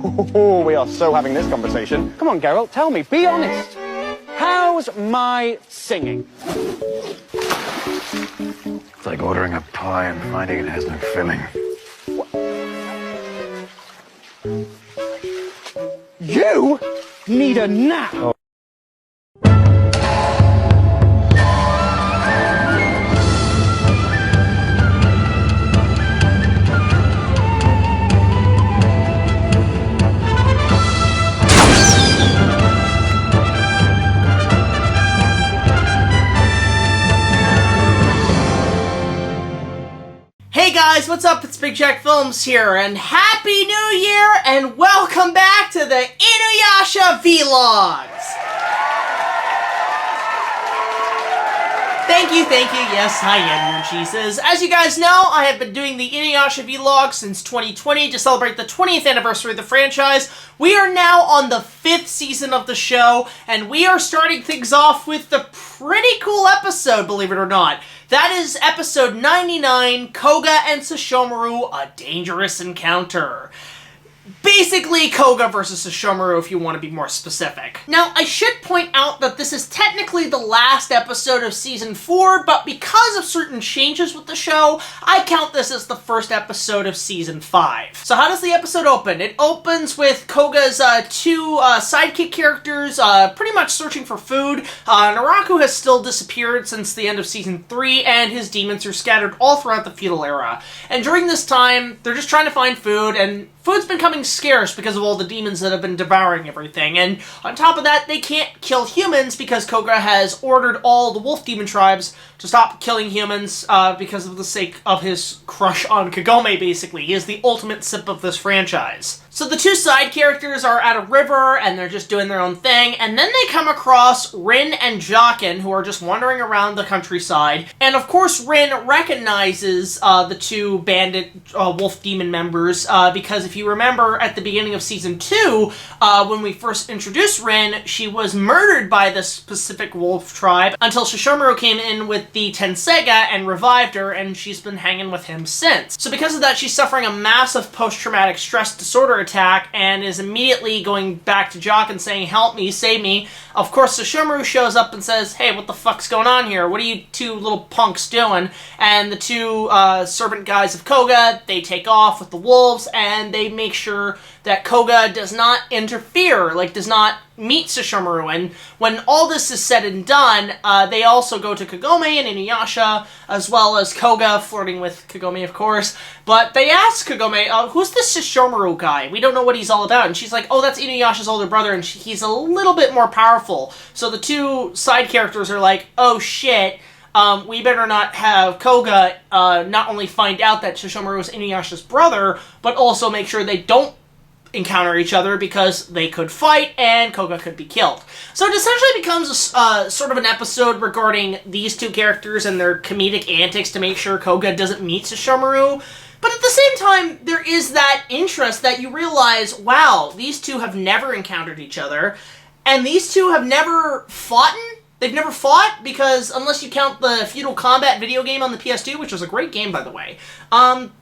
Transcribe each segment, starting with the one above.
Oh, we are so having this conversation. Come on, Geralt, tell me, be honest. How's my singing? It's like ordering a pie and finding it has no filling. You need a nap. Oh. Hey guys, what's up? It's BigJackFilms here, and Happy New Year, and welcome back to the InuYasha V-Logs! Thank you, yes, I am your Jesus. As you guys know, I have been doing the InuYasha V-Logs since 2020 to celebrate the 20th anniversary of the franchise. We are now on the 5th season of the show, and we are starting things off with a pretty cool episode, believe it or not. That is episode 99, Koga and Sesshomaru, A Dangerous Encounter. Basically, Koga versus Sesshomaru, if you want to be more specific. Now, I should point out that this is technically the last episode of Season 4, but because of certain changes with the show, I count this as the first episode of Season 5. So how does the episode open? It opens with Koga's two sidekick characters pretty much searching for food. Naraku has still disappeared since the end of Season 3, and his demons are scattered all throughout the feudal era. And during this time, they're just trying to find food, and food's becoming scarce because of all the demons that have been devouring everything, and on top of that, they can't kill humans because Koga has ordered all the wolf demon tribes to stop killing humans because of the sake of his crush on Kagome, basically. He is the ultimate simp of this franchise. So the two side characters are at a river, and they're just doing their own thing, and then they come across Rin and Jaqen, who are just wandering around the countryside, and of course Rin recognizes the two bandit wolf demon members, because if you remember at the beginning of Season 2, when we first introduced Rin, she was murdered by the specific wolf tribe until Sesshomaru came in with the Tensega and revived her, and she's been hanging with him since. So because of that, she's suffering a massive post-traumatic stress disorder attack and is immediately going back to Jaqen saying, "Help me, save me." Of course, Sesshomaru shows up and says, "Hey, what the fuck's going on here? What are you two little punks doing?" And the two servant guys of Koga, they take off with the wolves, and they make sure that Koga does not interfere, does not meet Sesshomaru. And when all this is said and done, they also go to Kagome and InuYasha, as well as Koga, flirting with Kagome, of course. But they ask Kagome, who's this Sesshomaru guy? We don't know what he's all about. And she's like, oh, that's InuYasha's older brother, and he's a little bit more powerful. So the two side characters are like, oh shit, we better not have Koga not only find out that Sesshomaru is InuYasha's brother, but also make sure they don't encounter each other because they could fight and Koga could be killed. So it essentially becomes a sort of an episode regarding these two characters and their comedic antics to make sure Koga doesn't meet Sesshomaru. But at the same time, there is that interest that you realize, wow, these two have never encountered each other, and these two have never fought. They've never fought, because unless you count the Feudal Combat video game on the PS2, which was a great game, by the way,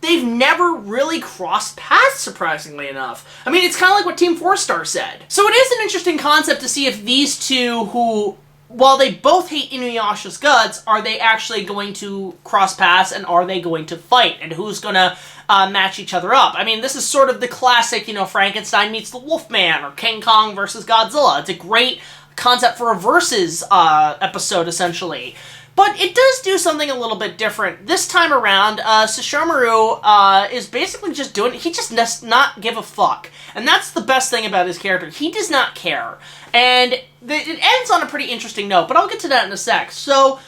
they've never really crossed paths, surprisingly enough. I mean, it's kind of like what Team 4-Star said. So it is an interesting concept to see if these two, who, while they both hate InuYasha's guts, are they actually going to cross paths, and are they going to fight, and who's gonna match each other up? I mean, this is sort of the classic, Frankenstein meets the Wolfman, or King Kong versus Godzilla. It's a great concept for a versus episode, essentially. But it does do something a little bit different. This time around, Sesshomaru is basically just doing it. He just does not give a fuck. And that's the best thing about his character. He does not care. And it ends on a pretty interesting note, but I'll get to that in a sec. So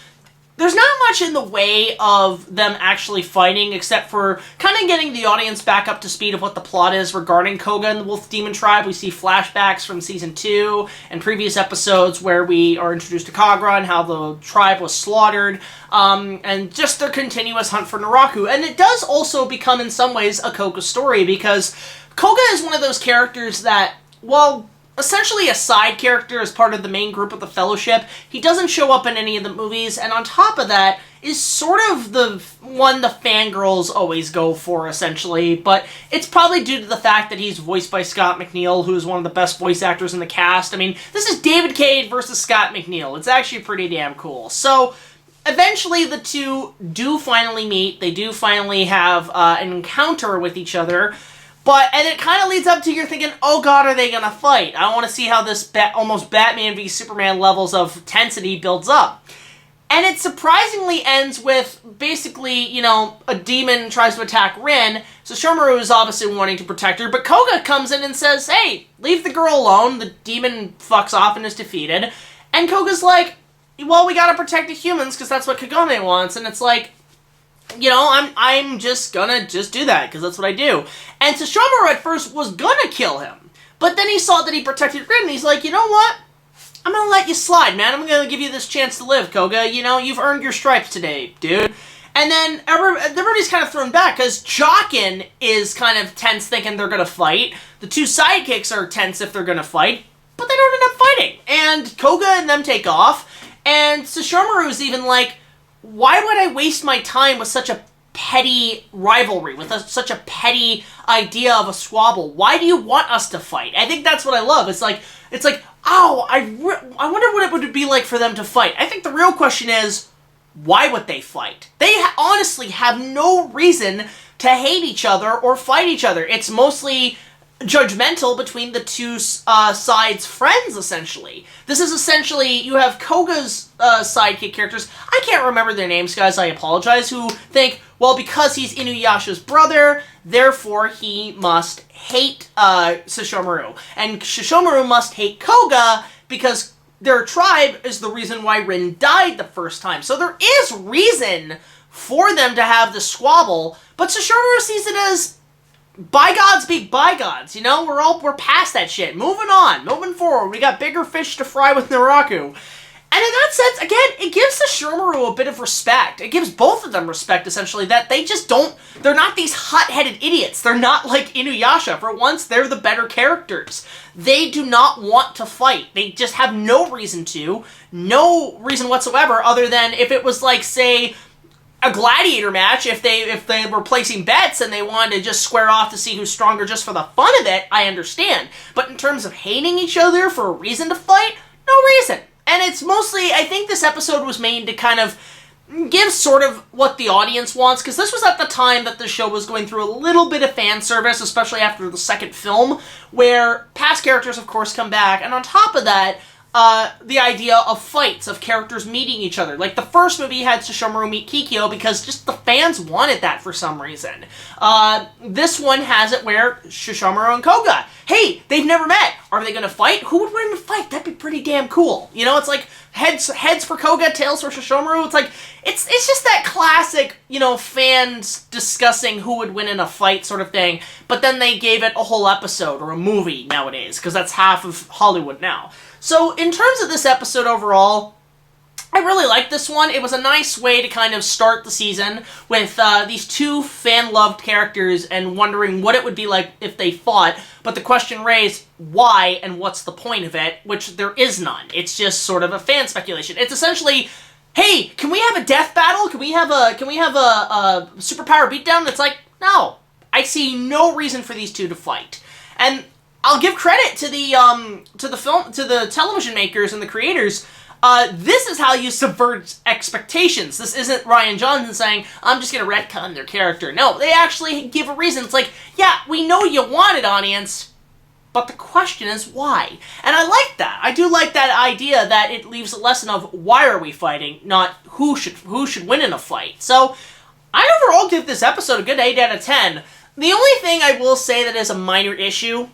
there's not much in the way of them actually fighting, except for kind of getting the audience back up to speed of what the plot is regarding Koga and the Wolf Demon Tribe. We see flashbacks from Season 2 and previous episodes where we are introduced to Kagra and how the tribe was slaughtered, and just their continuous hunt for Naraku. And it does also become, in some ways, a Koga story, because Koga is one of those characters that, well, essentially a side character as part of the main group of the Fellowship. He doesn't show up in any of the movies, and on top of that, is sort of the one the fangirls always go for, essentially, but it's probably due to the fact that he's voiced by Scott McNeil, who is one of the best voice actors in the cast. I mean, this is David Cage versus Scott McNeil. It's actually pretty damn cool. So, eventually the two do finally meet. They do finally have an encounter with each other. And it kind of leads up to you're thinking, oh god, are they going to fight? I want to see how this almost Batman v Superman levels of tensity builds up. And it surprisingly ends with, basically, you know, a demon tries to attack Rin, so Sesshomaru is obviously wanting to protect her, but Koga comes in and says, hey, leave the girl alone, the demon fucks off and is defeated, and Koga's like, well, we gotta protect the humans, because that's what Kagome wants, and it's like, you know, I'm just gonna do that, because that's what I do. And Sesshomaru at first was gonna kill him, but then he saw that he protected Rin, and he's like, you know what? I'm gonna let you slide, man. I'm gonna give you this chance to live, Koga. You know, you've earned your stripes today, dude. And then everybody's kind of thrown back, because Jokin is kind of tense thinking they're gonna fight. The two sidekicks are tense if they're gonna fight, but they don't end up fighting. And Koga and them take off, and Sesshomaru's even like, why would I waste my time with such a petty rivalry, with such a petty idea of a squabble? Why do you want us to fight? I think that's what I love. It's like, oh, I wonder what it would be like for them to fight. I think the real question is, why would they fight? They honestly have no reason to hate each other or fight each other. It's mostly judgmental between the two sides' friends, essentially. This is essentially, you have Koga's sidekick characters, I can't remember their names, guys, I apologize, who think, well, because he's InuYasha's brother, therefore he must hate Sesshomaru. And Sesshomaru must hate Koga because their tribe is the reason why Rin died the first time. So there is reason for them to have the squabble, but Sesshomaru sees it as bygones be bygones, you know? We're past that shit. Moving on, moving forward. We got bigger fish to fry with Naraku. And in that sense, again, it gives Sesshomaru a bit of respect. It gives both of them respect, essentially, that they just don't, they're not these hot-headed idiots. They're not like InuYasha. For once, they're the better characters. They do not want to fight. They just have no reason to. No reason whatsoever, other than if it was like, say, a gladiator match, if they were placing bets and they wanted to just square off to see who's stronger just for the fun of it, I understand. But in terms of hating each other for a reason to fight, no reason. And it's mostly, I think this episode was made to kind of give sort of what the audience wants, because this was at the time that the show was going through a little bit of fan service, especially after the second film, where past characters, of course, come back, and on top of that, the idea of fights, of characters meeting each other. Like, the first movie had Sesshomaru meet Kikyo because just the fans wanted that for some reason. This one has it where Sesshomaru and Koga, hey, they've never met. Are they gonna fight? Who would win in a fight? That'd be pretty damn cool. You know, it's like heads for Koga, tails for Sesshomaru. It's like, it's just that classic, you know, fans discussing who would win in a fight sort of thing, but then they gave it a whole episode or a movie nowadays, because that's half of Hollywood now. So, in terms of this episode overall, I really liked this one. It was a nice way to kind of start the season with these two fan-loved characters and wondering what it would be like if they fought, but the question raised, why and what's the point of it, which there is none. It's just sort of a fan speculation. It's essentially, hey, can we have a death battle? Can we have a superpower beatdown? It's like, no. I see no reason for these two to fight. And I'll give credit to the television makers and the creators. This is how you subvert expectations. This isn't Rian Johnson saying, I'm just gonna retcon their character. No, they actually give a reason. It's like, yeah, we know you want it, audience, but the question is why? And I like that. I do like that idea that it leaves a lesson of why are we fighting, not who should win in a fight. So, I overall give this episode a good 8 out of 10. The only thing I will say that is a minor issue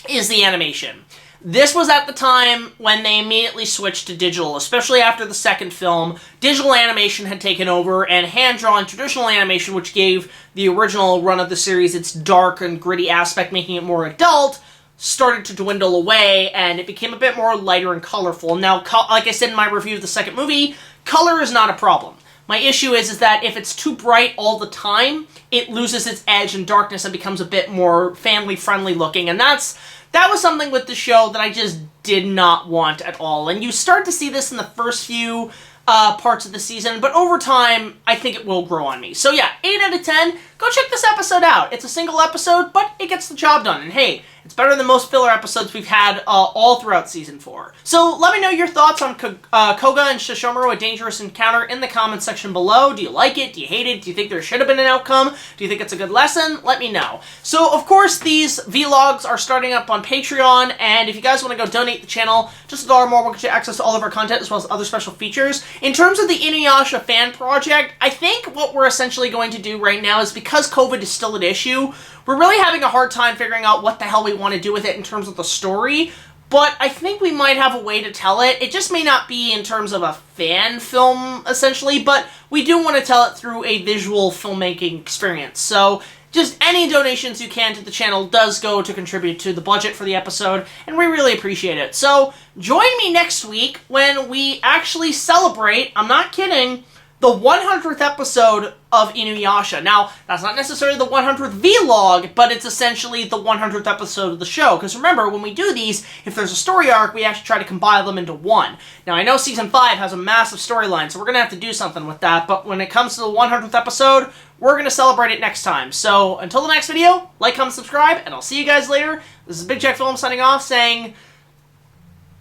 is the animation. This was at the time when they immediately switched to digital, especially after the second film. Digital animation had taken over, and hand-drawn traditional animation, which gave the original run of the series its dark and gritty aspect, making it more adult, started to dwindle away, and it became a bit more lighter and colorful. Now, like I said in my review of the second movie, color is not a problem. My issue is that if it's too bright all the time, it loses its edge and darkness and becomes a bit more family-friendly looking, and that was something with the show that I just did not want at all. And you start to see this in the first few parts of the season, but over time, I think it will grow on me. So yeah, 8 out of 10. Go check this episode out. It's a single episode, but it gets the job done. And hey, it's better than most filler episodes we've had all throughout Season 4. So let me know your thoughts on Koga and Sesshomaru, A Dangerous Encounter, in the comments section below. Do you like it? Do you hate it? Do you think there should have been an outcome? Do you think it's a good lesson? Let me know. So, of course, these vlogs are starting up on Patreon, and if you guys want to go donate the channel, just $1 more will get you access to all of our content as well as other special features. In terms of the InuYasha fan project, I think what we're essentially going to do right now is, because COVID is still an issue, we're really having a hard time figuring out what the hell we want to do with it in terms of the story, but I think we might have a way to tell it. It just may not be in terms of a fan film, essentially, but we do want to tell it through a visual filmmaking experience. So just any donations you can to the channel does go to contribute to the budget for the episode, and we really appreciate it. So join me next week when we actually celebrate, I'm not kidding, the 100th episode of InuYasha. Now, that's not necessarily the 100th vlog, but it's essentially the 100th episode of the show. Because remember, when we do these, if there's a story arc, we actually try to compile them into one. Now, I know Season 5 has a massive storyline, so we're going to have to do something with that. But when it comes to the 100th episode, we're going to celebrate it next time. So, until the next video, like, comment, subscribe, and I'll see you guys later. This is BigJackFilms signing off, saying,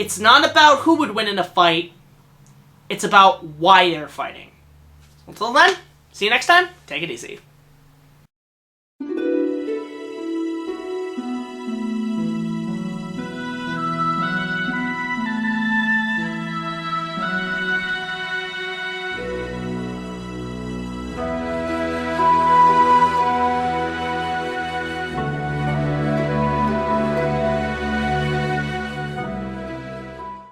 it's not about who would win in a fight, it's about why they're fighting. Until then, see you next time. Take it easy.